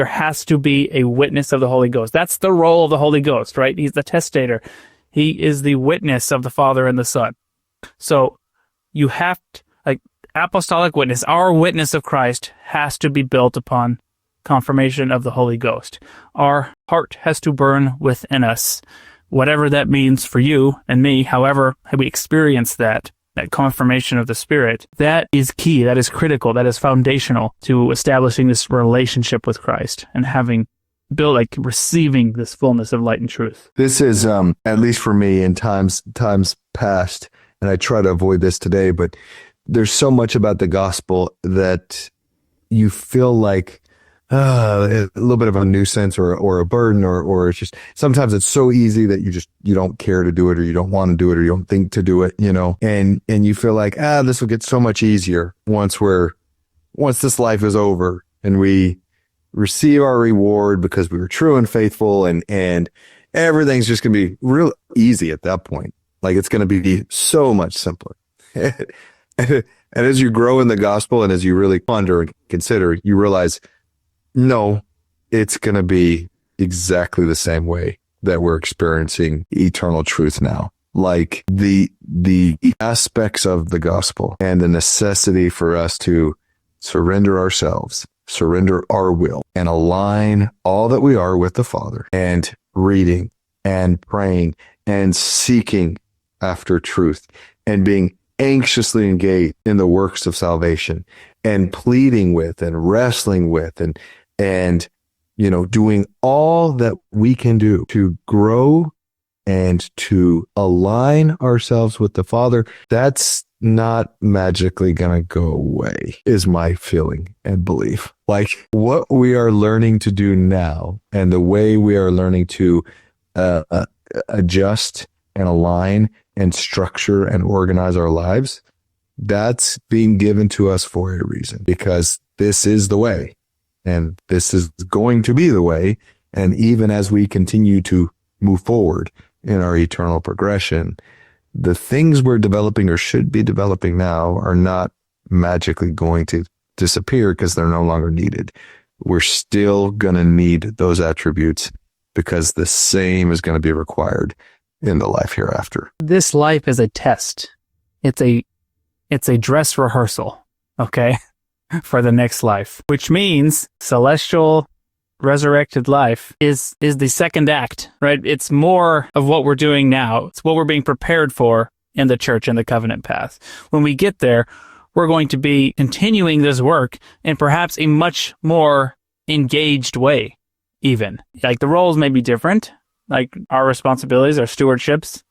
there has to be a witness of the Holy Ghost. That's the role of the Holy Ghost, right? He's the testator. He is the witness of the Father and the Son. So you have to, like, apostolic witness, our witness of Christ has to be built upon confirmation of the Holy Ghost. Our heart has to burn within us, whatever that means for you and me, however we experience that confirmation of the Spirit. That is key, that is critical, that is foundational to establishing this relationship with Christ and having built, like, receiving this fullness of light and truth. This is, at least for me, in times past, and I try to avoid this today, but there's so much about the gospel that you feel like a little bit of a nuisance or a burden, or it's just, sometimes it's so easy that you don't care to do it, or you don't want to do it, or you don't think to do it, and you feel like, this will get so much easier once this life is over and we receive our reward because we were true and faithful, and everything's just going to be real easy at that point. Like, it's going to be so much simpler. And as you grow in the gospel and as you really ponder and consider, you realize, no, it's going to be exactly the same way that we're experiencing eternal truth now. Like, the aspects of the gospel and the necessity for us to surrender ourselves, surrender our will, and align all that we are with the Father, and reading and praying and seeking after truth and being anxiously engaged in the works of salvation and pleading with and wrestling with and doing all that we can do to grow and to align ourselves with the Father. That's not magically going to go away, is my feeling and belief. Like, what we are learning to do now and the way we are learning to adjust and align and structure and organize our lives, that's being given to us for a reason, because this is the way, and this is going to be the way. And even as we continue to move forward in our eternal progression, the things we're developing or should be developing now are not magically going to disappear because they're no longer needed. We're still going to need those attributes because the same is going to be required in the life hereafter. This life is a test. It's a dress rehearsal, okay, for the next life, which means celestial resurrected life is the second act, right? It's more of what we're doing now. It's what we're being prepared for in the church and the covenant path. When we get there, we're going to be continuing this work in perhaps a much more engaged way, even. Like, the roles may be different, like our responsibilities, our stewardships.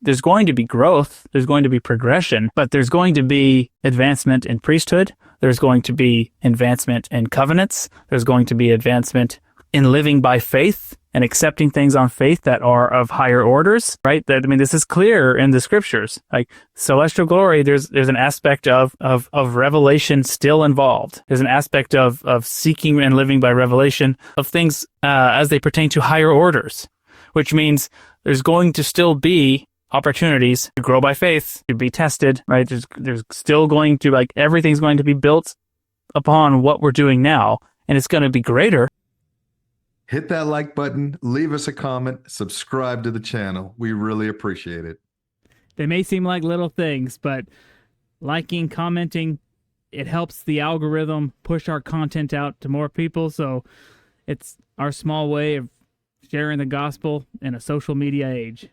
There's going to be growth, there's going to be progression, but there's going to be advancement in priesthood, there's going to be advancement in covenants, there's going to be advancement in living by faith and accepting things on faith that are of higher orders, right? This is clear in the scriptures. Like, celestial glory, there's an aspect of revelation still involved. There's an aspect of seeking and living by revelation of things as they pertain to higher orders, which means there's going to still be opportunities to grow by faith, to be tested, right? There's still going to, like, everything's going to be built upon what we're doing now, and it's going to be greater. Hit that like button, leave us a comment, subscribe to the channel. We really appreciate it. They may seem like little things, but liking, commenting, it helps the algorithm push our content out to more people, so it's our small way of sharing the gospel in a social media age.